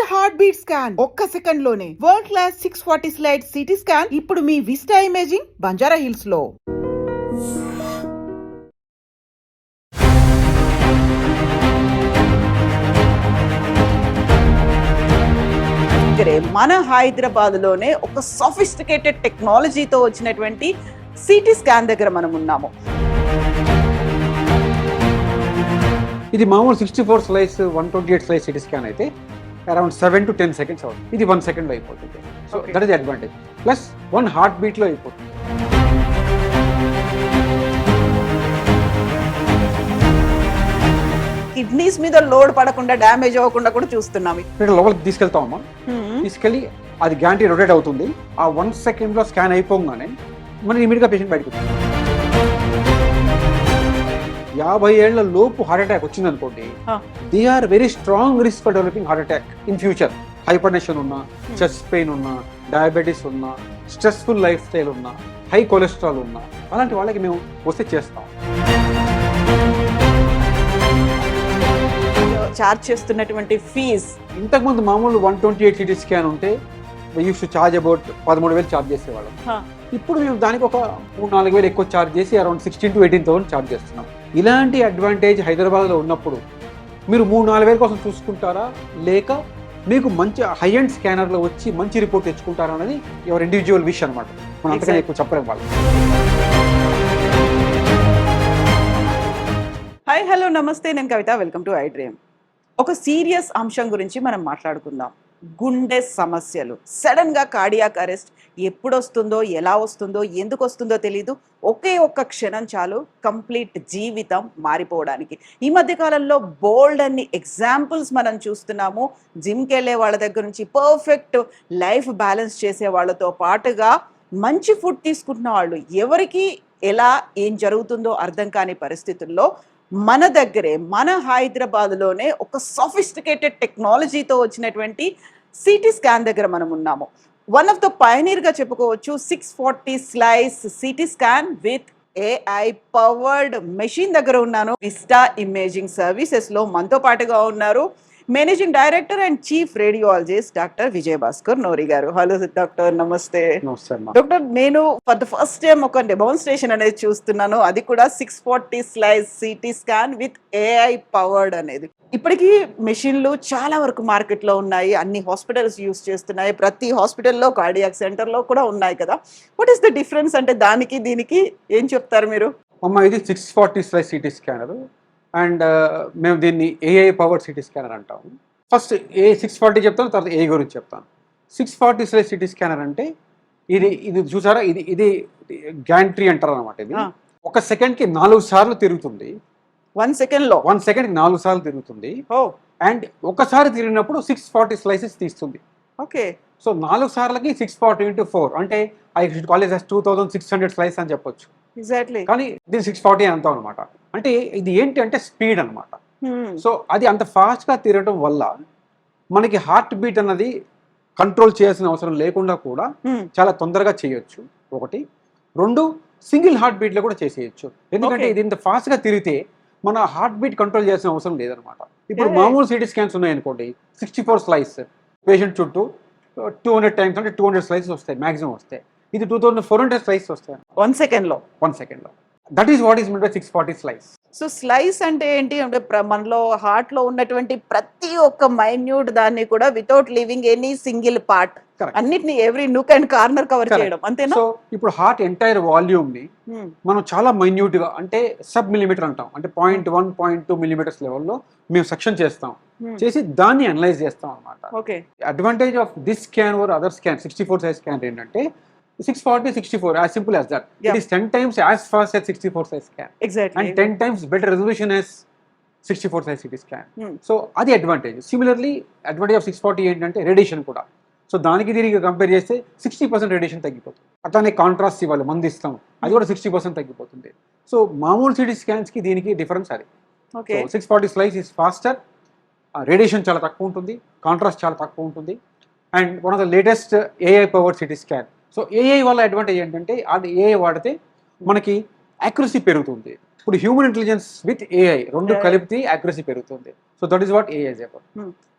Heart beat scan ఒక్క second లోనే world class 640 slide CT scan ఇప్పుడు మీ విస్టా ఇమేజింగ్ బంజారా హిల్స్ లో. మన హైదరాబాద్ లోనే ఒక సోఫిస్టికేటెడ్ టెక్నాలజీతో వచ్చినటువంటి సిటీ స్కాన్ దగ్గర మనం ఉన్నాము. ఇది మామూలు 64 స్లైస్ 128 స్లైస్ సిటీ స్కాన్ అయితే అరౌండ్ 7 to 10 seconds అవుతుంది. ఇది 1 second లో అయిపోతుంది. So that is advantage. Plus 1 heart beat లో అయిపోతుంది. కిడ్నీస్ మీద లోడ్ పడకుండా డ్యామేజ్ అవ్వకుండా కూడా చూస్తున్నాం. ఇక్కడ లోపలికి తీసుకెళ్తామమ్మా. తీసుకెళ్ళి అది గ్యాంటీ రొటేట్ అవుతుంది. ఆ 1 second లో స్కాన్ అయిపోగానే మనం ఇమీడియట్గా పేషెంట్ బయటకు వస్తుంది. 50 ఏళ్ల లోపు హార్ట్ అటాక్ వచ్చింది అనుకోండి, they are very strong risk for developing heart attack in future. Hypertension ఉన్నా, చెస్ట్ పెయిన్ ఉన్నా, డయాబెటీస్ ఉన్నా, స్ట్రెస్ఫుల్ లైఫ్ స్టైల్ ఉన్నా, హై కొలెస్ట్రాల్ ఉన్నా, అలాంటి వాళ్ళకి మేము వస్తే చేస్తాం. చార్జ్ చేస్తున్నటువంటి ఫీజ్ ఇంతకుముందు మామూలు 128 సిటీ స్కాన్ ఉంటే use to charge about 13,000 charge చేసేవాళ్ళం. ఇప్పుడు మేము దానికి ఒక 3-4 ఎక్కువ చార్జ్ చేసి అరౌండ్ 16,000 to 18,000 చార్జ్ చేస్తున్నాం. ఇలాంటి అడ్వాంటేజ్ హైదరాబాద్లో ఉన్నప్పుడు మీరు 3-4 కోసం చూసుకుంటారా, లేక మీకు మంచి హై అండ్ స్కానర్లో వచ్చి మంచి రిపోర్ట్ తెచ్చుకుంటారా అనేది ఎవరి ఇండివిజువల్ విష్ అనమాట. మనం అంతగా ఎక్కువ చెప్పలేము వాళ్ళు. హాయ్, హలో, నమస్తే. నేను Kavitha. Welcome to I dream. ఒక సీరియస్ అంశం గురించి మనం మాట్లాడుకుందాం. గుండె సమస్యలు. సడన్ గా కార్డియాక్ అరెస్ట్ ఎప్పుడు వస్తుందో, ఎలా వస్తుందో, ఎందుకు వస్తుందో తెలియదు. ఒకే ఒక్క క్షణం చాలు కంప్లీట్ జీవితం మారిపోవడానికి. ఈ మధ్య కాలంలో బోల్డ్ అన్ని ఎగ్జాంపుల్స్ మనం చూస్తున్నాము. జిమ్కి వెళ్ళే వాళ్ళ దగ్గర నుంచి పర్ఫెక్ట్ లైఫ్ బ్యాలెన్స్ చేసే వాళ్ళతో పాటుగా మంచి ఫుడ్ తీసుకుంటున్న వాళ్ళు, ఎవరికి ఎలా ఏం జరుగుతుందో అర్థం కాని పరిస్థితుల్లో మన దగ్గరే మన హైదరాబాద్లోనే ఒక సోఫిస్టికేటెడ్ టెక్నాలజీతో వచ్చినటువంటి సిటీ స్కాన్ దగ్గర మనం ఉన్నాము. వన్ ఆఫ్ ద పైనీర్గా చెప్పుకోవచ్చు. 640 slice CT scan with AI powered machine దగ్గర ఉన్నాను. విస్టా ఇమేజింగ్ సర్వీసెస్లో మనతో పాటుగా ఉన్నారు managing director and chief radiologist doctor Vijay Bhaskar Nori గారు. హలో డాక్టర్, నమస్తే. డాక్టర్, నేను ఫర్ ద ఫస్ట్ టైం ఒక డెమాన్స్ట్రేషన్ అనేది చూస్తున్నాను. అది కూడా 640 slice CT scan with AI powered అనేది. ఇప్పటికీ మెషిన్లు చాలా వరకు మార్కెట్లో ఉన్నాయి. అన్ని హాస్పిటల్స్ యూస్ చేస్తున్నాయి. ప్రతి హాస్పిటల్లో కార్డియాక్ సెంటర్లో కూడా ఉన్నాయి కదా. What is the difference? అంటే దానికి దీనికి ఏం చెప్తారు మీరు? అమ్మ, ఇది 640 స్లైస్ సిటీ స్కానర్ అండ్ మేము దీన్ని AI పవర్డ్ సిటీ స్కానర్ అంటాము. ఫస్ట్ 640 చెప్తాను, తర్వాత AI గురించి చెప్తాను. 640 స్లైస్ సిటీ స్కానర్ అంటే ఇది చూసారా, ఇది గ్యాంట్రీ అంటారు అనమాట. ఇది 1 సెకండ్కి 4 సార్లు తిరుగుతుంది. 1 సెకండ్లో 1 సెకండ్కి 4 సార్లు తిరుగుతుంది. అండ్ ఒకసారి తిరిగినప్పుడు 640 స్లైసెస్ తీస్తుంది. ఓకే. సో 4 సార్లకి 640 into 4 అంటే I should call it 2600 slice అని చెప్పొచ్చు. ఎగ్జాక్ట్లీ. కానీ దీన్ని 640 అంటాం అనమాట. అంటే ఇది ఏంటి అంటే స్పీడ్ అనమాట. సో అది అంత ఫాస్ట్గా తిరగడం వల్ల మనకి హార్ట్ బీట్ అన్నది కంట్రోల్ చేయాల్సిన అవసరం లేకుండా కూడా చాలా తొందరగా చేయొచ్చు. ఒకటి. 2, సింగిల్ హార్ట్ బీట్లో కూడా చేసేయచ్చు. ఎందుకంటే ఇది ఇంత ఫాస్ట్గా తిరిగితే మన హార్ట్ బీట్ కంట్రోల్ చేయాల్సిన అవసరం లేదనమాట. ఇప్పుడు మామూలు సిటీ స్కాన్స్ ఉన్నాయనుకోండి, 64 స్లైస్ పేషెంట్ చుట్టూ 200 times అంటే 200 స్లైసెస్ వస్తాయి, మ్యాక్సిమం వస్తాయి. ఇది 2400 స్లైసెస్ వస్తాయి 1 సెకండ్లో. 1 సెకండ్లో. That is what is mean by 640 slice. So slice అంటే ఏంటి అంటే మనలో హార్ట్లో ఉన్నటువంటి ప్రతి ఒక్క మైన్యూట్ దాన్ని కూడా without leaving any single part అన్నిటిని every nook and corner cover చేయడం, అంతేనా? సో ఇప్పుడు హార్ట్ ఎంటైర్ వాల్యూమ్ ని మనం చాలా మైన్యూట్ గా అంటే సబ్ మిల్లీమీటర్ అంటాం, అంటే 0.1, 0.2 millimeters లెవెల్లో మేము సెక్షన్ చేస్తాం, చేసి దాన్ని అనలైజ్ చేస్తాం అనమాట. Okay. Advantage of this scan over other scan 64 size scan ఏంటంటే 640, 64 as simple as that. It is 10 times as fast as 64 size scan. Exactly. And 10 times better resolution as 64 size CT scan. So అది advantage. Similarly advantage of 640 ఏంటంటే radiation కూడా. So దానికి దీనికి compare చేస్తే 60% radiation తగ్గిపోతుంది. అట్లానే contrast ఇవ్వాలి, మంది ఇస్తాం, అది కూడా 60% తగ్గిపోతుంది. సో మామూలు సిటీ స్కాన్స్కి దీనికి డిఫరెన్స్ అది. Okay. 640 slice is faster, radiation చాలా తక్కువ ఉంటుంది, కాంట్రాస్ట్ చాలా తక్కువ ఉంటుంది, and one of the latest AI powered CT scan. So AI వల్ల అడ్వాంటేజ్ ఏంటంటే అది AI వాడితే మనకి యాక్యురసీ పెరుగుతుంది. ఇప్పుడు హ్యూమన్ ఇంటెలిజెన్స్ విత్ ఏఐ రెండు Yeah. కలిపితే యాక్యురసీ పెరుగుతుంది. So that is what AI is about.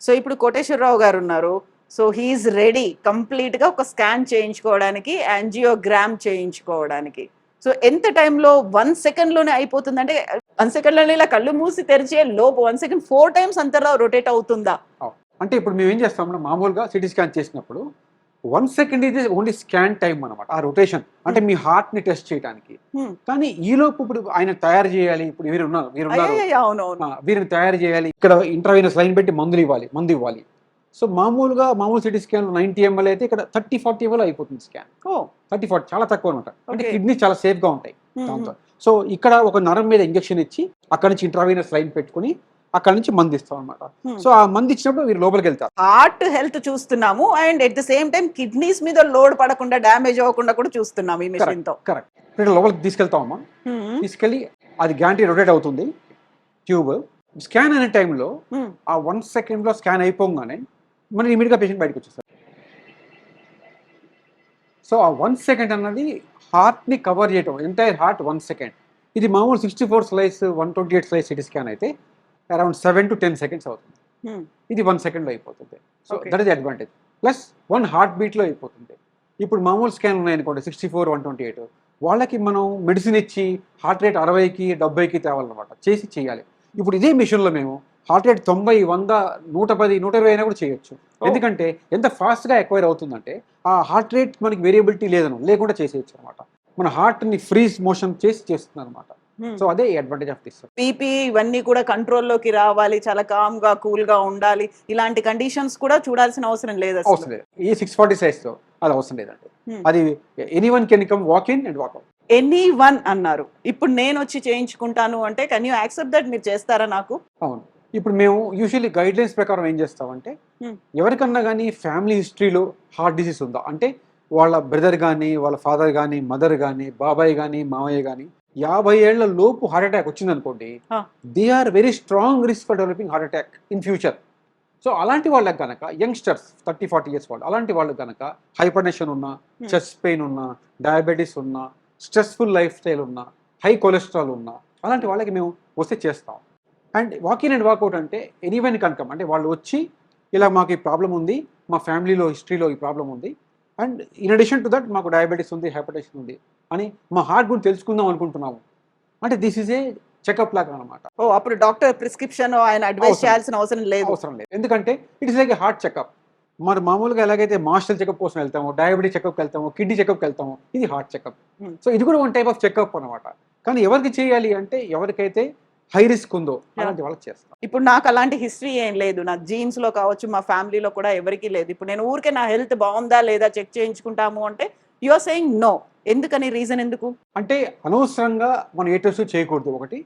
So ఇప్పుడు కోటేశ్వరరావు గారు ఉన్నారు. సో హీఈస్ రెడీ కంప్లీట్ గా ఒక స్కాన్ చేయించుకోవడానికి, యాంజియోగ్రామ్ చేయించుకోవడానికి. సో ఎంత టైంలో 1 సెకండ్ లోనే అయిపోతుంది అంటే 1 సెకండ్ లోనే ఇలా కళ్ళు మూసి తెరిచే లోపు 1 సెకండ్ 4 టైమ్స్ అంతలా రొటేట్ అవుతుందా? అంటే ఇప్పుడు మేము ఏం చేస్తాం, మామూలుగా సిటీ స్కాన్ చేసినప్పుడు 1 సెకండ్ ఇది ఓన్లీ స్కాన్ టైం అనమాట, ఆ రొటేషన్ అంటే మీ హార్ట్ ని టెస్ట్ చేయడానికి. కానీ ఈ లోపు ఇప్పుడు ఆయన తయారు చేయాలి, ఇప్పుడు వీరున్నారు అవునవును. వీరిని తయారు చేయాలి, ఇక్కడ ఇంట్రావీనస్ లైన్ పెట్టి మందు ఇవ్వాలి. సో మామూలు సిటీ స్కాన్ 90 ml అయితే ఇక్కడ 30-40 ml అయిపోతుంది స్కాన్. 30-40 చాలా తక్కువ అనమాట. అంటే కిడ్నీ చాలా సేఫ్ గా ఉంటాయి దాంతో. సో ఇక్కడ ఒక నరం మీద ఇంజెక్షన్ ఇచ్చి అక్కడ నుంచి ఇంట్రావీనస్ లైన్ పెట్టుకుని అక్కడ నుంచి మంది ఇస్తాం అనమాట. సో ఆ మంది ఇచ్చినప్పుడు మీరు లోపలికి వెళ్తారు. హార్ట్ హెల్త్ చూస్తున్నాము and at the same time kidneys మీద లోడ్ పడకుండా డ్యామేజ్ అవ్వకుండా కూడా చూస్తున్నాము ఈ మెషిన్ తో. కరెక్ట్. ఇక్కడ లోపలికి తీసుకెళ్తామమ్మా. తీసుకెళ్ళి అది గ్యాంటీ రొటేట్ అవుతుంది ట్యూబ్. స్కాన్ అనే టైంలో ఆ 1 సెకండ్ లో స్కాన్ అయిపోగానే మనం ఇమీడియట్ గా పేషెంట్ బయటకు వచ్చేస్తారు. సో ఆ 1 సెకండ్ అన్నది హార్ట్ ని కవర్ చేయటం, ఎంటైర్ హార్ట్ 1 సెకండ్. ఇది మామూలు 64 స్లైస్ 128 స్లైస్ సిటీ స్కాన్ అయితే అరౌండ్ 7 to 10 seconds అవుతుంది. ఇది 1 సెకండ్ లో అయిపోతుంది. So that is advantage. Plus 1 heart beat లో అయిపోతుంది. ఇప్పుడు మామూలు స్కాన్ ఉన్నాయనుకోండి 64, 128, వాళ్ళకి మనం మెడిసిన్ ఇచ్చి హార్ట్ రేట్ 60కి 70కి తేవాలన్నమాట, చేయాలి. ఇప్పుడు ఇదే మిషన్లో మేము హార్ట్ రేట్ 90, 100, 110, 120 అయినా కూడా చేయొచ్చు. ఎందుకంటే ఎంత ఫాస్ట్గా ఎక్వైర్ అవుతుందంటే ఆ హార్ట్ రేట్ మనకి వేరియబిలిటీ లేకుండా చేసేయచ్చు అనమాట. మన హార్ట్ని ఫ్రీజ్ మోషన్ చేస్తుంది అనమాట. సో అదే అడ్వాంటేజ్ ఆఫ్ దిస్. బీపీ ఇవన్నీ కూడా కంట్రోల్లోకి రావాలి, చాలా కామ్ గా కూల్ గా ఉండాలి, ఇలాంటి కండిషన్స్ కూడా చూడాల్సిన అవసరం లేదు. అవసరం లేదు. ఈ 640 సైజ్ తో అది అవసరం లేదండి. అది anyone can come walk in and walk out. Anyone అన్నారు. ఇప్పుడు నేను వచ్చి చేయించుకుంటాను అంటే కెన్ యూ యాక్సెప్ట్ దట్? మీరు చేస్తారా నాకు? అవును. ఇప్పుడు మేము యూజువల్లీ గైడ్ లైన్స్ ప్రకారం ఏం చేస్తామంటే ఎవరికన్నా కానీ ఫ్యామిలీ హిస్టరీలో హార్ట్ డిసీజ్ ఉందా అంటే వాళ్ళ బ్రదర్ కానీ, వాళ్ళ ఫాదర్ కానీ, మదర్ కానీ, బాబాయ్ కానీ, మామయ్య కానీ 50 ఏళ్ల లోపు హార్ట్ అటాక్ వచ్చిందనుకోండి, they are very strong risk for developing heart attack in future. So అలాంటి వాళ్ళకి కనుక యంగ్స్టర్స్ 30-40 years వాళ్ళు, అలాంటి వాళ్ళకి కనుక హైపర్ టెన్షన్ ఉన్నా, చెస్ట్ పెయిన్ ఉన్నా, డయాబెటీస్ ఉన్నా, స్ట్రెస్ఫుల్ లైఫ్ స్టైల్ ఉన్నా, హై కొలెస్ట్రాల్ ఉన్నా, అలాంటి వాళ్ళకి మేము వస్తే చేస్తాం. అండ్ వాకిన్ అండ్ వాకౌట్ అంటే ఎనీవన్ కన్కమ్, అంటే వాళ్ళు వచ్చి ఇలా మాకు ఈ ప్రాబ్లం ఉంది, మా ఫ్యామిలీలో హిస్టరీలో ఈ ప్రాబ్లం ఉంది, and in addition to that మాకు డయాబెటీస్ ఉంది, హైపర్ టెన్షన్ ఉంది అని మా హార్ట్ గురించి తెలుసుకుందాం అనుకుంటున్నాము అంటే దిస్ ఈజ్ ఏ చెకప్ లాగా అనమాట. అప్పుడు డాక్టర్ ప్రిస్క్రిప్షన్ ఆయన అడ్వైస్ చేయాల్సిన అవసరం లేదు. ఎందుకంటే it is like A heart checkup. మరి మామూలుగా ఎలాగైతే మాస్టర్ చెకప్ కోసం వెళ్తాము, డయాబెటీస్ చెకప్కి వెళ్తాము, కిడ్నీ చెకప్కి వెళ్తాము, ఇది హార్ట్ చెకప్. సో ఇది కూడా 1 type ఆఫ్ చెకప్ అనమాట. కానీ ఎవరికి చేయాలి అంటే ఎవరికైతే హై రిస్క్ ఉందో అలాంటి వాళ్ళకి చేస్తాం. ఇప్పుడు నాకు అలాంటి హిస్టరీ ఏం లేదు, నా జీన్స్ లో కావచ్చు, మా ఫ్యామిలీలో కూడా ఎవరికి లేదు. ఇప్పుడు నేను ఊరికే నా హెల్త్ బాగుందా లేదా చెక్ చేయించుకుంటాము అంటే యు ఆర్ సేయింగ్ నో. ఎందుకని? రీజన్ ఎందుకు? అంటే అనవసరంగా మనం ఏ టెస్ట్ చేయకూడదు. ఒకటి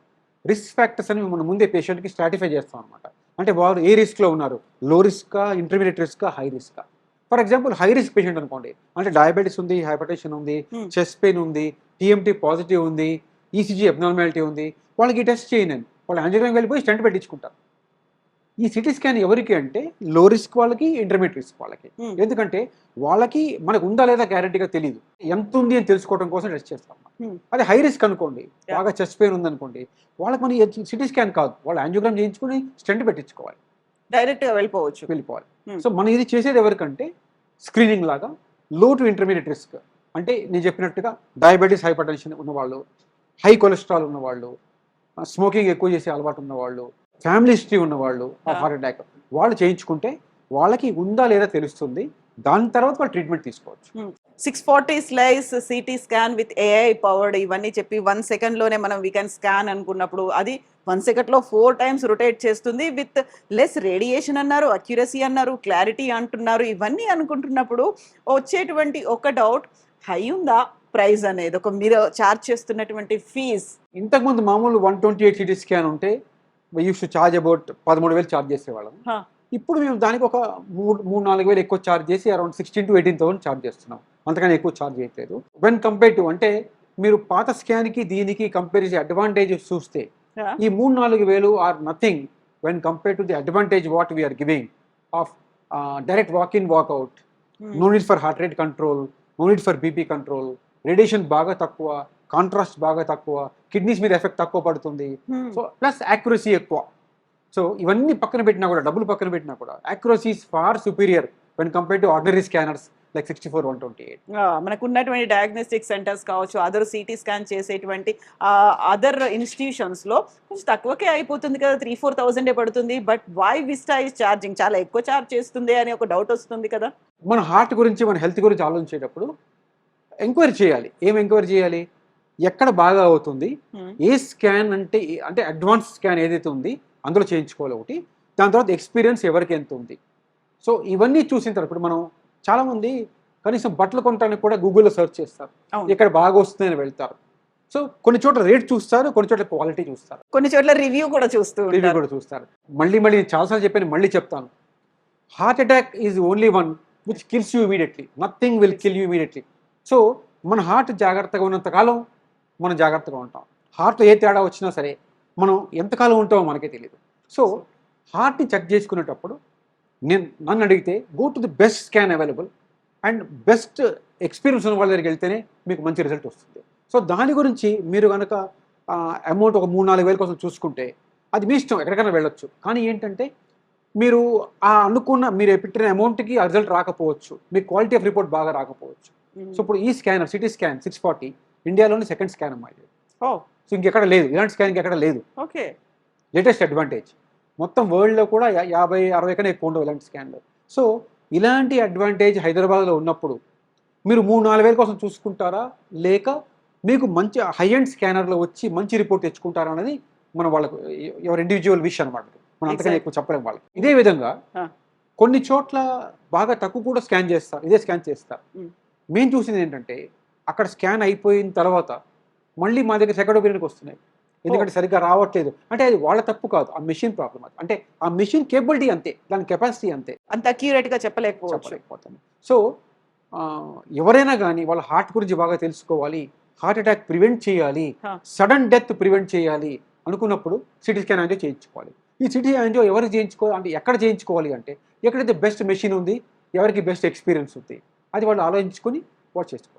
రిస్క్ ఫ్యాక్టర్స్ అని మనం ముందే పేషెంట్కి స్ట్రాటిఫై చేస్తాం అనమాట. అంటే వారు ఏ రిస్క్లో ఉన్నారు, లో రిస్కా, ఇంటర్మీడియట్ రిస్కా, హై రిస్కా. For example high risk patient అనుకోండి, అంటే డయాబెటీస్ ఉంది, హైపర్ టెన్షన్ ఉంది, చెస్ట్ పెయిన్ ఉంది, టీఎంటీ పాజిటివ్ ఉంది, ఈసీజీ అబ్నార్మాలిటీ ఉంది, వాళ్ళకి ఈ టెస్ట్ చేయను, వాళ్ళు యాంజియోగ్రామ్ వెళ్ళిపోయి స్టెంట్ పెట్టించుకుంటారు. ఈ సిటీ స్కాన్ ఎవరికి అంటే లో రిస్క్ వాళ్ళకి, ఇంటర్మీడియట్ రిస్క్ వాళ్ళకి. ఎందుకంటే వాళ్ళకి మనకు ఉందా లేదా గ్యారెంటీగా తెలియదు, ఎంత ఉంది అని తెలుసుకోవడం కోసం టెస్ట్ చేస్తాం. అదే హై రిస్క్ అనుకోండి, బాగా చెస్ట్ పెయిన్ ఉందనుకోండి, వాళ్ళకి మన సిటీ స్కాన్ కాదు, వాళ్ళు యాంజియోగ్రామ్ చేయించుకుని స్టెంట్ పెట్టించుకోవాలి, డైరెక్ట్ గా వెళ్ళిపోవాలి. సో మనం ఇది చేసేది ఎవరికంటే స్క్రీనింగ్ లాగా లో టు ఇంటర్మీడియట్ రిస్క్, అంటే నేను చెప్పినట్టుగా డయాబెటీస్, హైపర్ టెన్షన్ ఉన్నవాళ్ళు, హై కొలెస్ట్రాల్ ఉన్నవాళ్ళు, స్మోకింగ్ ఎక్కువ చేసే అలవాటు ఉన్నవాళ్ళు, ఫ్యామిలీ హిస్టరీ ఉన్నవాళ్ళు, హార్ట్ అటాక్ వాళ్ళు చేయించుకుంటే వాళ్ళకి ఉందా లేదా తెలుస్తుంది. దాని తర్వాత వాళ్ళు ట్రీట్మెంట్ తీసుకోవచ్చు. 640 slice CT scan with AI powered ఇవన్నీ చెప్పి 1 సెకండ్ లోనే మనం వీ కెన్ స్కాన్ అనుకున్నప్పుడు అది 1 సెకండ్ లో 4 times రొటేట్ చేస్తుంది విత్ లెస్ రేడియేషన్ అన్నారు, అక్యురసీ అన్నారు, క్లారిటీ అంటున్నారు. ఇవన్నీ అనుకుంటున్నప్పుడు వచ్చేటువంటి ఒక డౌట్, హై ఉందా ప్రైస్ అనేది, ఒక మీరు చార్జ్ చేస్తున్నటువంటి ఫీజ్? ఇంతకుముందు మామూలు 128 సిటీ స్కాన్ ఉంటే use to charge about 13,000 charge చేసేవాళ్ళం. ఇప్పుడు మేము దానికి ఒక 3-4 ఎక్కువ చార్జ్ చేసి అరౌండ్ 16,000 to 18,000 చార్జ్ చేస్తున్నాం. అంతకన్నా ఎక్కువ చార్జ్ చేయట్లేదు. వెన్ కంపేర్ టు, అంటే మీరు పాత స్కాన్కి దీనికి కంపేర్ చేసే అడ్వాంటేజ్ చూస్తే ఈ 3-4,000 are nothing when compare to the advantage what we are giving of direct walk in walkout, no need for heart rate control, no need for BP control, radiation బాగా తక్కువ, contrast బాగా తక్కువ, కిడ్నీస్ మీద effect తక్కువ పడుతుంది. So plus accuracy ఎక్కువ. So ఇవన్నీ పక్కన పెట్టినా కూడా, డబ్బులు పక్కన పెట్టినా కూడా accuracy is far superior when compare to ordinary scanners like 64-128. మనకు ఉన్నటువంటి డయాగ్నోస్టిక్ సెంటర్స్ కావచ్చు, అదర్ సిటీ స్కాన్ చేసేటువంటి అదర్ ఇన్స్టిట్యూషన్స్లో కొంచెం తక్కువకే అయిపోతుంది కదా, 3-4,000 పడుతుంది. But Y Vista is charging, చాలా ఎక్కువ ఛార్జ్ చేస్తుంది అని ఒక డౌట్ వస్తుంది కదా. మన హార్ట్ గురించి, మన హెల్త్ గురించి ఆలోచించేటప్పుడు ఎంక్వైరీ చేయాలి. ఏం ఎంక్వైరీ చేయాలి? ఎక్కడ బాగా అవుతుంది, ఏ స్కాన్ అంటే అడ్వాన్స్ స్కాన్ ఏదైతే ఉంది అందులో చేయించుకోవాలి ఒకటి. దాని తర్వాత ఎక్స్పీరియన్స్ ఎవరికి ఎంత ఉంది. సో ఇవన్నీ చూసిన తర్వాత ఇప్పుడు మనం చాలామంది కనీసం బట్టలు కొనడానికి కూడా గూగుల్లో సెర్చ్ చేస్తారు, ఇక్కడ బాగా వస్తుందని వెళ్తారు. సో కొన్ని చోట్ల రేట్ చూస్తారు, కొన్ని చోట్ల క్వాలిటీ చూస్తారు, కొన్ని చోట్ల రివ్యూ కూడా చూస్తారు. మళ్ళీ నేను చాలాసార్లు చెప్పాను, మళ్ళీ చెప్తాను. Heart attack is only one which kills you immediately. Nothing will kill you immediately. So మన హార్ట్ జాగ్రత్తగా ఉన్నంతకాలం మనం జాగ్రత్తగా ఉంటాం. హార్ట్లో ఏ తేడా వచ్చినా సరే మనం ఎంతకాలం ఉంటామో మనకే తెలియదు. సో హార్ట్ని చెక్ చేసుకునేటప్పుడు నన్ను అడిగితే go to the best scan available and best experience ఉన్న వాళ్ళ దగ్గరికి వెళ్తేనే మీకు మంచి రిజల్ట్ వస్తుంది. సో దాని గురించి మీరు కనుక అమౌంట్ ఒక 3-4 వేల కోసం చూసుకుంటే అది మీ ఇష్టం, ఎక్కడికైనా వెళ్ళొచ్చు. కానీ ఏంటంటే మీరు మీరు పెట్టిన అమౌంట్కి ఆ రిజల్ట్ రాకపోవచ్చు, మీకు క్వాలిటీ ఆఫ్ రిపోర్ట్ బాగా రాకపోవచ్చు. సో ఇప్పుడు ఈ స్కానర్ సిటీ స్కాన్ 640 ఇండియాలోని సెకండ్ స్కాన్ అమ్మా ఇది. సో ఇంకెక్కడ లేదు, ఇలాంటి స్కాన్ ఇంకెక్కడ లేదు. Okay, latest advantage. మొత్తం వరల్డ్లో కూడా 50-60 కన్నా ఎక్కువ ఉండవు ఇలాంటి స్కాన్లు. సో ఇలాంటి అడ్వాంటేజ్ హైదరాబాద్లో ఉన్నప్పుడు మీరు 3-4 వేల కోసం చూసుకుంటారా, లేక మీకు మంచి హై ఎండ్ స్కానర్లో వచ్చి మంచి రిపోర్ట్ తెచ్చుకుంటారా అనేది మనం వాళ్ళకు ఎవరి ఇండివిజువల్ విష్ అనమాట. మనం అంతకన్నా ఎక్కువ చెప్పలేము వాళ్ళకి. ఇదే విధంగా కొన్ని చోట్ల బాగా తక్కువ కూడా స్కాన్ చేస్తారు, ఇదే స్కాన్ చేస్తారు. మేము చూసింది ఏంటంటే అక్కడ స్కాన్ అయిపోయిన తర్వాత మళ్ళీ మా దగ్గర సెకండ్ ఒపీనియన్కి వస్తున్నాయి. ఎందుకంటే సరిగ్గా రావట్లేదు అంటే అది వాళ్ళ తప్పు కాదు, ఆ మెషిన్ ప్రాబ్లమ్. అంటే ఆ మెషిన్ కేపబిలిటీ అంతే, దాని కెపాసిటీ అంతే, అంత అక్యురేట్గా చెప్పలేకపోతాను. సో ఎవరైనా కానీ వాళ్ళ హార్ట్ గురించి బాగా తెలుసుకోవాలి, హార్ట్ అటాక్ ప్రివెంట్ చేయాలి, సడన్ డెత్ ప్రివెంట్ చేయాలి అనుకున్నప్పుడు సిటీ స్కాన్ యాంజియో చేయించుకోవాలి. ఈ సిటీ యాంజియో ఎవరికి చేయించుకోవాలి అంటే ఎక్కడ చేయించుకోవాలి అంటే ఎక్కడైతే బెస్ట్ మెషిన్ ఉంది, ఎవరికి బెస్ట్ ఎక్స్పీరియన్స్ ఉంది, అది వాళ్ళు ఆలోచించుకొని వాచ్ చేసుకోవచ్చు.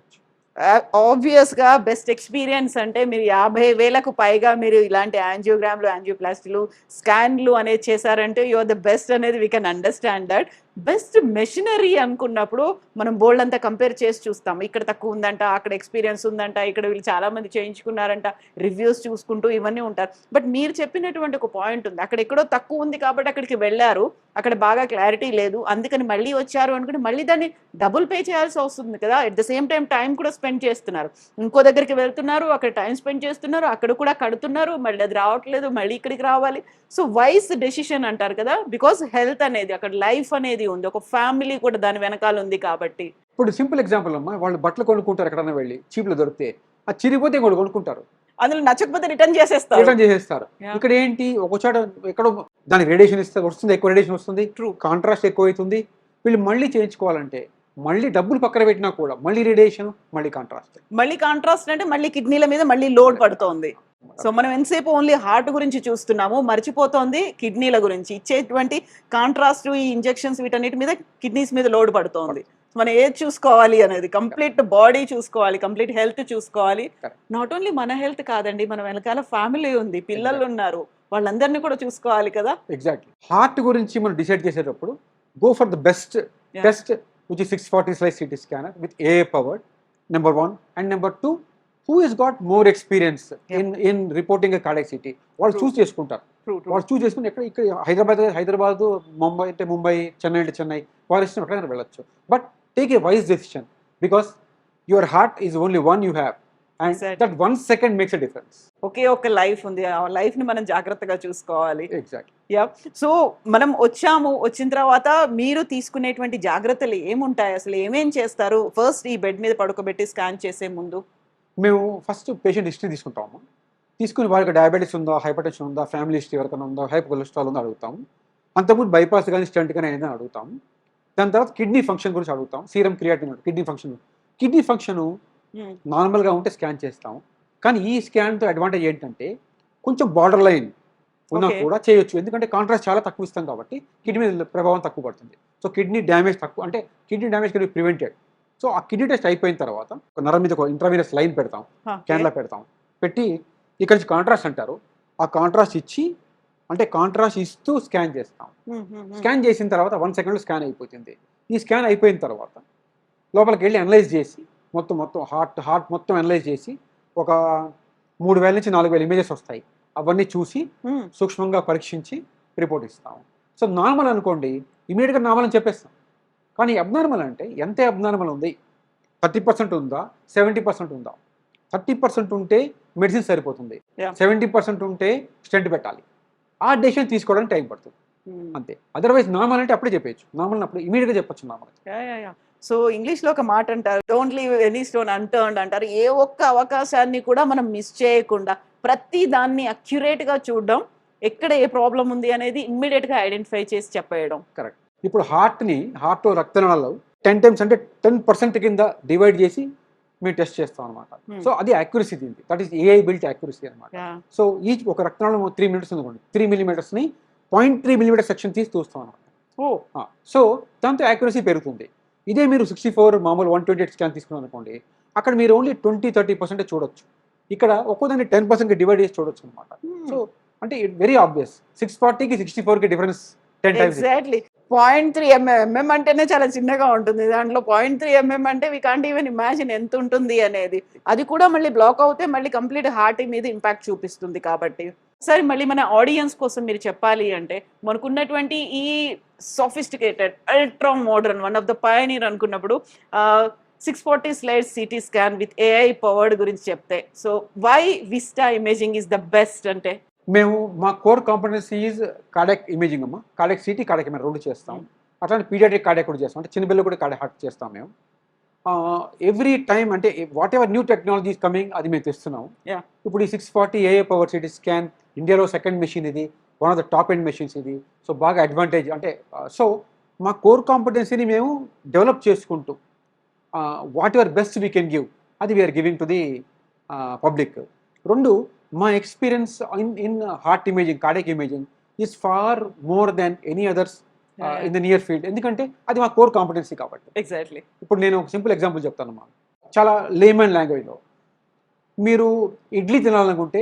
ఆబ్వియస్గా బెస్ట్ ఎక్స్పీరియన్స్ అంటే మీరు 50,000కు పైగా మీరు ఇలాంటి యాంజియోగ్రామ్లు, యాంజియోప్లాస్టీలు, స్కాన్లు అనేది చేశారంటే యు ఆర్ ద బెస్ట్ అనేది we can understand that. Best machinery అనుకున్నప్పుడు మనం బోల్డ్ అంతా కంపేర్ చేసి చూస్తాం, ఇక్కడ తక్కువ ఉందంట, అక్కడ ఎక్స్పీరియన్స్ ఉందంట, ఇక్కడ వీళ్ళు చాలామంది చేయించుకున్నారంట, రివ్యూస్ చూసుకుంటూ ఇవన్నీ ఉంటారు. బట్ మీరు చెప్పినటువంటి ఒక పాయింట్ ఉంది, అక్కడ ఎక్కడో తక్కువ ఉంది కాబట్టి అక్కడికి వెళ్ళారు, అక్కడ బాగా క్లారిటీ లేదు, అందుకని మళ్ళీ వచ్చారు అనుకుంటే మళ్ళీ దాన్ని డబుల్ పే చేయాల్సి వస్తుంది కదా. ఎట్ ద సేమ్ టైం కూడా స్పెండ్ చేస్తున్నారు, ఇంకో దగ్గరికి వెళ్తున్నారు, అక్కడ టైం స్పెండ్ చేస్తున్నారు, అక్కడ కూడా కడుతున్నారు, మళ్ళీ అది రావట్లేదు, మళ్ళీ ఇక్కడికి రావాలి. సో వైస్ డెసిషన్ అంటారు కదా, బికాస్ హెల్త్ అనేది అక్కడ లైఫ్ అనేది ఉంది, ఒక ఫ్యామిలీ కూడా దాని వెనకాల ఉంది కాబట్టి. ఇప్పుడు సింపుల్ ఎగ్జాంపుల్ అమ్మా, వాళ్ళు బట్టలు కొనుక్కుంటారు ఎక్కడైనా వెళ్ళి, చీప్లో దొరికితే అది చిరిగిపోతే ఇంకోటి కొనుక్కుంటారు, అందులో నచ్చకపోతే రిటర్న్ చేసేస్తారు. ఇక్కడ ఏంటి ఒక చోట ఎక్కడో దానికి రేడియేషన్ వస్తుంది, ఎక్కువ రేడియేషన్ వస్తుంది, కాంట్రాస్ట్ ఎక్కువ అవుతుంది, వీళ్ళు మళ్ళీ చేయించుకోవాలంటే మళ్ళీ డబ్బులు పక్కన పెట్టినా కూడా మళ్ళీ రేడియేషన్, మళ్ళీ కాంట్రాస్ట్ అంటే మళ్ళీ కిడ్నీల మీద మళ్ళీ లోడ్ పడుతోంది. సో మనం ఎంతసేపు ఓన్లీ హార్ట్ గురించి చూస్తున్నాము, మర్చిపోతోంది కిడ్నీల గురించి. ఇచ్చేటువంటి కాంట్రాస్ట్, ఈ ఇంజెక్షన్స్ వీటన్నిటి మీద కిడ్నీస్ మీద లోడ్ పడుతోంది. మనం ఏది చూసుకోవాలి అనేది కంప్లీట్ బాడీ చూసుకోవాలి, కంప్లీట్ హెల్త్ చూసుకోవాలి. నాట్ ఓన్లీ మన హెల్త్ కాదండి, మన వెనకాల ఫ్యామిలీ ఉంది, పిల్లలు ఉన్నారు, వాళ్ళందరినీ కూడా చూసుకోవాలి కదా. ఎగ్జాక్ట్లీ. హార్ట్ గురించి మనం డిసైడ్ చేసేటప్పుడు go for the best test which is 640 slice CT scanner with AA powered, number 1, and number 2 who has got more experience in reporting a cardiac CT. వాళ్ళు చూస్ చేసుకుంటారు, వాళ్ళు చూస్ చేసుకుని ఇక్కడ హైదరాబాద్, ముంబై అంటే ముంబై, చెన్నై అంటే చెన్నై, వారి ఇష్టం ఎక్కడైనా వెళ్ళొచ్చు. But take a wise decision because your heart is only one you have and that 1 second makes a difference. ఒకే ఒక లైఫ్ ఉంది, ఆ లైఫ్ ని మనం జాగ్రత్తగా చూసుకోవాలి. ఎగ్జాక్ట్లీ. యా. సో మనం వచ్చిన తర్వాత మీరు తీసుకునేటువంటి జాగ్రత్తలు ఏముంటాయి, అసలు ఏమేం చేస్తారు? ఫస్ట్ ఈ బెడ్ మీద పడుకోబెట్టి స్కాన్ చేసే ముందు మేము ఫస్ట్ పేషెంట్ హిస్టరీ తీసుకుంటాము, తీసుకుని వారికి డయాబెటీస్ ఉందా, హైపర్ టెన్షన్ ఉందా, ఫ్యామిలీ హిస్టరీ ఎవరికైనా ఉందా, హైపర్ కొలెస్ట్రాల్ ఉందా అడుగుతాము. అంతకుముందు బైపాస్ కానీ స్టంట్ కానీ ఏదైనా అడుగుతాము. దాని తర్వాత కిడ్నీ ఫంక్షన్ గురించి అడుగుతాం, సీరం క్రియాటిన్, కిడ్నీ ఫంక్షన్ నార్మల్గా ఉంటే స్కాన్ చేస్తాం. కానీ ఈ స్కాన్తో అడ్వాంటేజ్ ఏంటంటే కొంచెం బార్డర్ లైన్ ఉన్నా కూడా చేయొచ్చు, ఎందుకంటే కాంట్రాస్ట్ చాలా తక్కువ ఇస్తాం కాబట్టి కిడ్నీ మీద ప్రభావం తక్కువ పడుతుంది. సో కిడ్నీ డ్యామేజ్ తక్కువ, అంటే kidney damage can be prevented. So ఆ కిడ్నీ టెస్ట్ అయిపోయిన తర్వాత నరం మీద ఇంట్రావీనస్ లైన్ పెడతాం, క్యాన్లా పెడతాం, పెట్టి ఇక్కడ నుంచి కాంట్రాస్ట్ అంటారు. ఆ కాంట్రాస్ట్ ఇచ్చి అంటే కాంట్రాస్ట్ ఇస్తూ స్కాన్ చేస్తాం. స్కాన్ చేసిన తర్వాత 1 సెకండ్లో స్కాన్ అయిపోతుంది. ఈ స్కాన్ అయిపోయిన తర్వాత లోపలికి వెళ్ళి అనలైజ్ చేసి మొత్తం హార్ట్ మొత్తం అనలైజ్ చేసి ఒక 3000 నుంచి 4000 ఇమేజెస్ వస్తాయి. అవన్నీ చూసి సూక్ష్మంగా పరీక్షించి రిపోర్ట్ ఇస్తాము. సో నార్మల్ అనుకోండి, ఇమీడియట్గా నార్మల్ అని చెప్పేస్తాం. కానీ అబ్నార్మల్ అంటే ఎంత అబ్నార్మల్ ఉంది, 30% ఉందా, 70% ఉందా? 30% ఉంటే మెడిసిన్ సరిపోతుంది, 70% ఉంటే స్టెంట్ పెట్టాలి. ఆ డెసిషన్ తీసుకోవడానికి టైం పడుతుంది అంతే. అదర్వైజ్ నార్మల్ అంటే అప్పుడే చెప్పచ్చు, నార్మల్ అప్పుడు ఇమీడియట్గా చెప్పచ్చు నార్మల్. సో ఇంగ్లీష్లో ఒక మాట అంటారు, don't leave any stone unturned అంటారు. ఏ ఒక్క అవకాశాన్ని కూడా మనం మిస్ చేయకుండా ప్రతి దాన్ని అక్యురేట్గా చూడడం, ఎక్కడ ఏ ప్రాబ్లం ఉంది అనేది ఇమ్మీడియట్గా ఐడెంటిఫై చేసి చెప్పేయడం. కరెక్ట్. ఇప్పుడు హార్ట్ రక్తనాళాలు 10 times అంటే 10% కింద డివైడ్ చేసి మేము టెస్ట్ చేస్తాం అనమాట. సో అది యాక్యురసీ దీనికి, that is AI built accuracy అనమాట. సో ఈచ్ ఒక రక్తనాళం 3 minutes అనుకోండి, 3 millimeters 0.3 millimeter సెక్షన్ తీసి చూస్తాం అనమాట. సో దాంతో యాక్యురసీ పెరుగుతుంది. ఇదే మీరు 64 మామూలు 128 స్కాన్ తీసుకున్నాను అనుకోండి, అక్కడ మీరు ఓన్లీ 20-30% చూడొచ్చు. ఇక్కడ ఒక్కోదాన్ని 10% డివైడ్ చేసి చూడొచ్చు అనమాట. సో అంటే ఇట్ వెరీ ఆబ్వియస్. 640కి 64కి డిఫరెన్స్ 10 times. ఎగ్జాక్ట్లీ. 0.3 mm అంటేనే చాలా చిన్నగా ఉంటుంది, దాంట్లో 0.3 mm అంటే వీ కాంట్ ఈవెన్ ఇమాజిన్ ఎంత ఉంటుంది అనేది. అది కూడా మళ్ళీ బ్లాక్ అవుతే మళ్ళీ కంప్లీట్ హార్ట్ మీద ఇంపాక్ట్ చూపిస్తుంది. కాబట్టి సరే, మళ్ళీ మన ఆడియన్స్ కోసం మీరు చెప్పాలి అంటే, మనకున్నటువంటి ఈ sophisticated ultra modern one of the pioneer అనుకున్నప్పుడు 640 slides CT scan with AI powered గురించి చెప్తే, so Y Vista imaging is the best అంటే? మేము మా core competency is cardiac imaging అమ్మా. కార్డియాక్ సిటీ, కార్డియాక్ ఇమేజింగ్ రెండు చేస్తాం. అట్లాంటి పీడియాట్రిక్ కార్డియాక్ కూడా చేస్తాం, అంటే చిన్న బిల్లు కూడా కార్డియాక్ హార్ట్ చేస్తాం మేము. ఎవ్రీ టైం అంటే whatever new technology is coming అది మేము తెస్తున్నాం. ఇప్పుడు ఈ 640 AI పవర్ సిటీ స్కాన్ ఇండియాలో సెకండ్ మెషిన్, ఇది one of the top end machines ఇది. సో బాగా అడ్వాంటేజ్ అంటే, సో మా కోర్ కాంపిటెన్సీని మేము డెవలప్ చేసుకుంటూ whatever best we can give, అది we are giving to the public. రెండు, మా experience in heart imaging, cardiac imaging is far more than any others in the near field. ఎందుకంటే అది మా కోర్ కాంపిటెన్సీ కాబట్టి. ఎగ్జాక్ట్లీ. ఇప్పుడు నేను ఒక సింపుల్ ఎగ్జాంపుల్ చెప్తానమ్మా, చాలా లేమన్ లాంగ్వేజ్లో. మీరు ఇడ్లీ తినాలనుకుంటే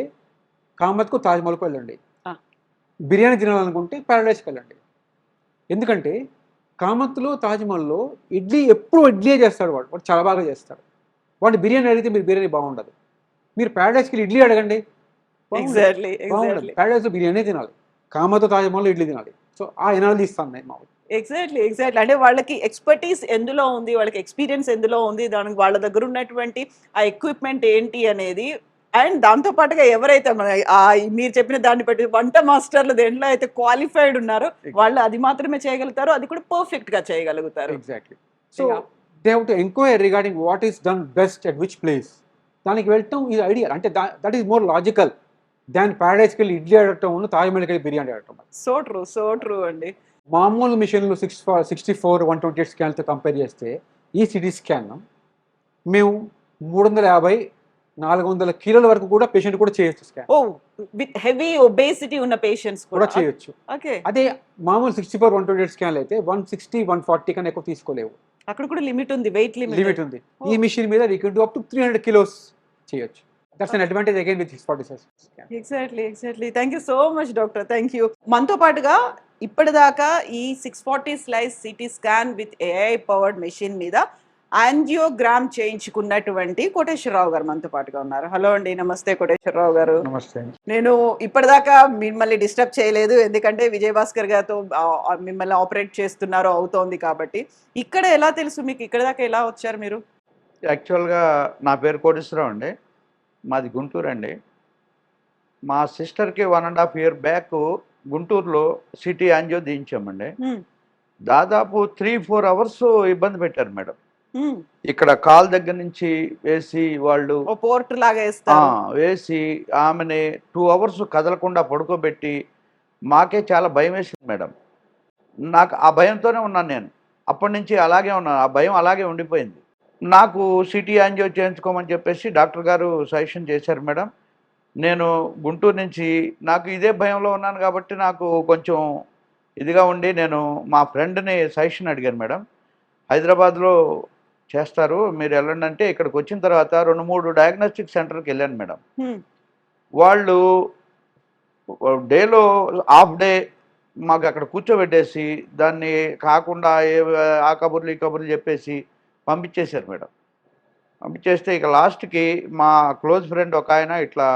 కామత్కు తాజ్మహల్కు వెళ్ళండి, బిర్యానీ తినాలనుకుంటే ప్యారడైస్కి వెళ్ళండి. ఎందుకంటే కామత్లో తాజ్మహల్లో ఎప్పుడు ఇడ్లీయే చేస్తాడు, వాడు చాలా బాగా చేస్తాడు. వాడు బిర్యానీ అడిగితే మీరు బిర్యానీ బాగుండదు. మీరు ప్యారడైస్కి వెళ్ళి ఇడ్లీ అడగండి, ప్యారడైస్లో బిర్యానీ తినాలి, కామతో తాజ్మహల్లో ఇడ్లీ తినాలి. సో ఆ ఎనాలజీ ఇస్తాను నేను మామూలు. ఎగ్జాక్ట్లీ. అంటే వాళ్ళకి ఎక్స్పర్టీస్ ఎందులో ఉంది, వాళ్ళకి ఎక్స్పీరియన్స్ ఎందులో ఉంది, దానికి వాళ్ళ దగ్గర ఉన్నటువంటి ఆ ఎక్విప్మెంట్ ఏంటి అనేది, అండ్ దాంతో పాటుగా ఎవరైతే మీరు చెప్పిన దాన్ని బట్టి వంట మాస్టర్లు దేంట్లో అయితే క్వాలిఫైడ్ ఉన్నారో వాళ్ళు అది మాత్రమే చేయగలుగుతారు, అది కూడా పర్ఫెక్ట్ గా చేయగలుగుతారు. Exactly. So they have to enquire regarding what is done best at which place. దానికి వెళ్ళటం ఇది ఐడియా, అంటే దట్ ఈస్ మోర్ లాజికల్ దాని ప్యారడైస్కి వెళ్ళి ఇడ్లీ అడగటం, తాజ్మహల్కి వెళ్ళి బిర్యానీ అడగటం. సో ట్రూ అండి. మామూలు మిషన్లు 64 128 స్కాన్తో కంపేర్ చేస్తే ఈ సిటీ స్కాన్ మేము 350-400 కిలోల వరకు కూడా పేషెంట్ కూడా చేయొచ్చు స్కాన్. విత్ హెవీ ఒబేసిటీ ఉన్న పేషెంట్స్ కూడా చేయొచ్చు. అదే మామూలు 64 128 స్కాన్లు అయితే 160-140 కన్నా ఎక్కువ తీసుకోలేవు. అక్కడ కూడా లిమిట్ ఉంది, వెయిట్ లిమిట్ ఉంది. ఈ మిషన్ మీద we can do up to 300 kilos చేయొచ్చు. That's an advantage again with 640 scan. Exactly. Thank you so much, doctor. Thank you. మనతో పాటుగా ఇప్పటిదాకా ఈ 640 slice CT scan with AI powered machine మీద యాంజియోగ్రామ్ చేయించుకున్నటువంటి కోటేశ్వరరావు గారు మనతో పాటుగా ఉన్నారు. హలో అండి, నమస్తే కోటేశ్వరరావు గారు. నమస్తే. నేను ఇప్పటిదాకా మిమ్మల్ని డిస్టర్బ్ చేయలేదు, ఎందుకంటే విజయభాస్కర్ గారితో మిమ్మల్ని ఆపరేట్ చేస్తున్నారు అవుతోంది కాబట్టి. ఇక్కడ ఎలా తెలుసు మీకు, ఇక్కడ దాకా ఎలా వచ్చారు మీరు? యాక్చువల్గా నా పేరు కోటేశ్వరరావు అండి, మాది గుంటూరు అండి. మా సిస్టర్కి 1.5 year బ్యాక్ గుంటూరులో సిటీ యాంజియో దించామండి. దాదాపు 3-4 hours ఇబ్బంది పెట్టారు మేడం. ఇక్కడ కాల్ దగ్గర నుంచి వేసి వాళ్ళు పోర్ట్ లాగా వేసి ఆమెని 2 hours కదలకుండా పడుకోబెట్టి మాకే చాలా భయం వేసింది మేడం. నాకు ఆ భయంతోనే ఉన్నాను నేను, అప్పటి నుంచి అలాగే ఉన్నాను, ఆ భయం అలాగే ఉండిపోయింది. నాకు సిటీ యాంజియో చేయించుకోమని చెప్పేసి డాక్టర్ గారు సజెషన్ చేశారు మేడం. నేను గుంటూరు నుంచి, నాకు ఇదే భయంలో ఉన్నాను కాబట్టి నాకు కొంచెం ఇదిగా ఉండి నేను మా ఫ్రెండ్ని సజెషన్ అడిగాను మేడం. హైదరాబాద్లో చేస్తారు మీరు వెళ్ళండి అంటే, ఇక్కడికి వచ్చిన తర్వాత 2-3 డయాగ్నోస్టిక్ సెంటర్కి వెళ్ళాను మేడం. వాళ్ళు డేలో హాఫ్ డే మాకు అక్కడ కూర్చోబెట్టేసి దాన్ని కాకుండా ఆ కబుర్లు ఈ కబుర్లు చెప్పేసి పంపించేశారు మేడం. పంపించేస్తే ఇక లాస్ట్కి మా క్లోజ్ ఫ్రెండ్ ఒక ఆయన ఇట్లా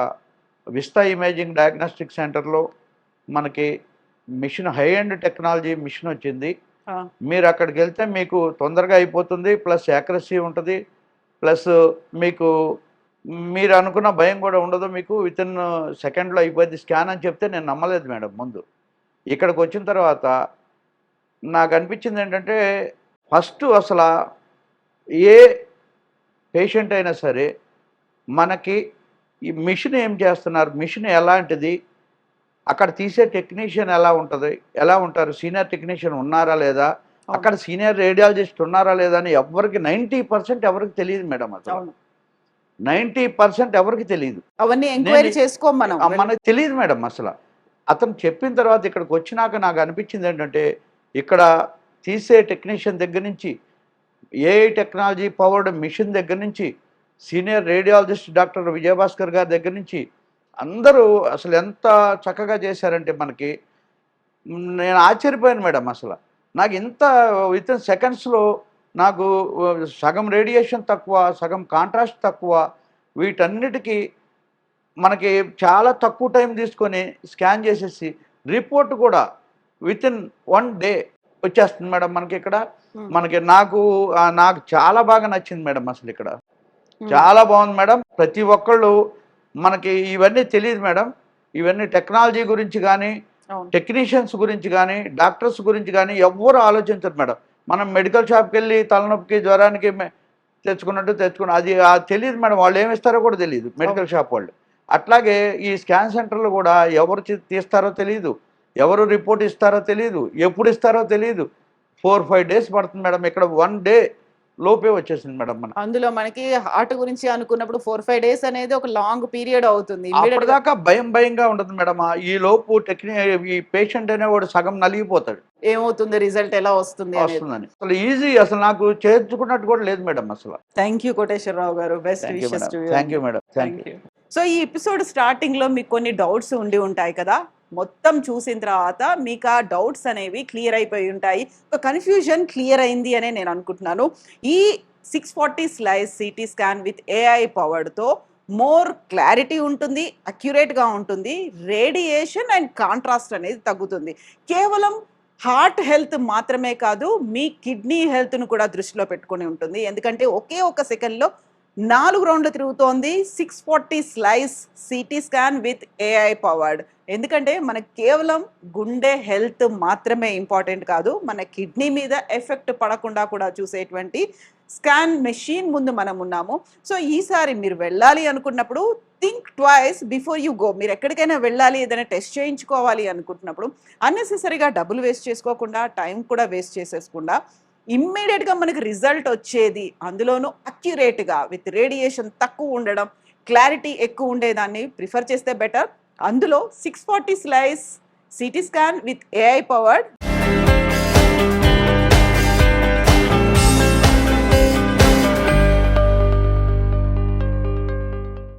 విస్తా ఇమేజింగ్ డయాగ్నోస్టిక్ సెంటర్లో మనకి machine high end technology machine వచ్చింది, మీరు అక్కడికి వెళ్తే మీకు తొందరగా అయిపోతుంది, ప్లస్ యాక్యురసీ ఉంటుంది, ప్లస్ మీకు మీరు అనుకున్న భయం కూడా ఉండదు, మీకు విత్ ఇన్ సెకండ్లో అయిపోయింది స్కాన్ అని చెప్తే నేను నమ్మలేదు మేడం. ముందు ఇక్కడికి వచ్చిన తర్వాత నాకు అనిపించింది ఏంటంటే ఫస్ట్ అసలు ఏ పేషెంట్ అయినా సరే మనకి ఈ మిషన్ ఏం చేస్తున్నారు, మిషన్ ఎలాంటిది, అక్కడ తీసే టెక్నీషియన్ ఎలా ఉంటారు, సీనియర్ టెక్నీషియన్ ఉన్నారా లేదా, అక్కడ సీనియర్ రేడియాలజిస్ట్ ఉన్నారా లేదా అని ఎవరికి 90% ఎవరికి తెలియదు మేడం. అసలు 90% ఎవరికి తెలియదు. అవన్నీ ఎంక్వైరీ చేసుకోం మనం, మనకు తెలియదు మేడం. అసలు అతను చెప్పిన తర్వాత ఇక్కడికి వచ్చినాక నాకు అనిపించింది ఏంటంటే ఇక్కడ తీసే టెక్నీషియన్ దగ్గర నుంచి ఏఐ టెక్నాలజీ పవర్డ్ మిషన్ దగ్గర నుంచి సీనియర్ రేడియాలజిస్ట్ డాక్టర్ విజయభాస్కర్ గారి దగ్గర నుంచి అందరూ అసలు ఎంత చక్కగా చేశారంటే మనకి నేను ఆశ్చర్యపోయాను మేడం. అసలు నాకు ఇంత విత్ ఇన్ సెకండ్స్లో నాకు సగం రేడియేషన్ తక్కువ, సగం కాంట్రాస్ట్ తక్కువ, వీటన్నిటికీ మనకి చాలా తక్కువ టైం తీసుకొని స్కాన్ చేసేసి రిపోర్ట్ కూడా విత్ ఇన్ 1 డే వచ్చేస్తుంది మేడం మనకి ఇక్కడ. మనకి నాకు చాలా బాగా నచ్చింది మేడం. అసలు ఇక్కడ చాలా బాగుంది మేడం. ప్రతి ఒక్కళ్ళు మనకి ఇవన్నీ తెలియదు మేడం, ఇవన్నీ టెక్నాలజీ గురించి కానీ టెక్నీషియన్స్ గురించి కానీ డాక్టర్స్ గురించి కానీ ఎవ్వరు ఆలోచించరు మేడం. మనం మెడికల్ షాప్కి వెళ్ళి తలనొప్పికి జ్వరానికి తెచ్చుకున్నట్టు అది తెలియదు మేడం. వాళ్ళు ఏమి ఇస్తారో కూడా తెలియదు మెడికల్ షాప్ వాళ్ళు. అట్లాగే ఈ స్కాన్ సెంటర్లు కూడా ఎవరు తీస్తారో తెలియదు, ఎవరు రిపోర్ట్ ఇస్తారో తెలియదు, ఎప్పుడు ఇస్తారో తెలియదు. 4-5 days పడుతుంది మేడం. ఇక్కడ 1 day లోపే వచ్చేసింది మేడం. మన అందులో మనకి హార్ట్ గురించి అనుకున్నప్పుడు 4-5 days అనేది ఒక లాంగ్ పీరియడ్ అవుతుంది. అప్పటిదాకా భయంగా ఉంటుంది మేడం. ఈ లోపు ఈ పేషెంట్ అనేవాడు సగం నలిగిపోతాడు, ఏమవుతుంది, రిజల్ట్ ఎలా వస్తుందని. అసలు ఈజీ, అసలు నాకు చేర్చుకున్నట్టు కూడా లేదు మేడం. అసలు థ్యాంక్ యూ కోటేశ్వరరావు గారు. Best wishes to you. Thank you madam. Thank you. So ఈ ఎపిసోడ్ స్టార్టింగ్ లో మీకు కొన్ని డౌట్స్ ఉండి ఉంటాయి కదా, మొత్తం చూసిన తర్వాత మీకు ఆ డౌట్స్ అనేవి క్లియర్ అయిపోయి ఉంటాయి, ఒక కన్ఫ్యూజన్ క్లియర్ అయింది అనే నేను అనుకుంటున్నాను. ఈ 640 slice CT scan with AI పవర్డ్తో మోర్ క్లారిటీ ఉంటుంది, అక్యురేట్గా ఉంటుంది, రేడియేషన్ అండ్ కాంట్రాస్ట్ అనేది తగ్గుతుంది. కేవలం హార్ట్ హెల్త్ మాత్రమే కాదు, మీ కిడ్నీ హెల్త్ను కూడా దృష్టిలో పెట్టుకొని ఉంటుంది. ఎందుకంటే ఒకే ఒక సెకండ్లో 4 రౌండ్లు తిరుగుతోంది 640 slice CT scan with AI powered. ఎందుకంటే మనకు కేవలం గుండె హెల్త్ మాత్రమే ఇంపార్టెంట్ కాదు, మన కిడ్నీ మీద ఎఫెక్ట్ పడకుండా కూడా చూసేటువంటి స్కాన్ మెషిన్ ముందు మనం ఉన్నాము. సో ఈసారి మీరు వెళ్ళాలి అనుకున్నప్పుడు think twice before you go. మీరు ఎక్కడికైనా వెళ్ళాలి, ఏదైనా టెస్ట్ చేయించుకోవాలి అనుకుంటున్నప్పుడు అన్నెసెసరీగా డబ్బులు వేస్ట్ చేసుకోకుండా, టైం కూడా వేస్ట్ చేసేసుకుండా ఇమ్మీడియట్గా మనకి రిజల్ట్ వచ్చేది, అందులోనూ అక్యురేట్గా విత్ రేడియేషన్ తక్కువ ఉండడం, క్లారిటీ ఎక్కువ ఉండేదాన్ని ప్రిఫర్ చేస్తే బెటర్. అందులో 640 slice CT scan with AI powered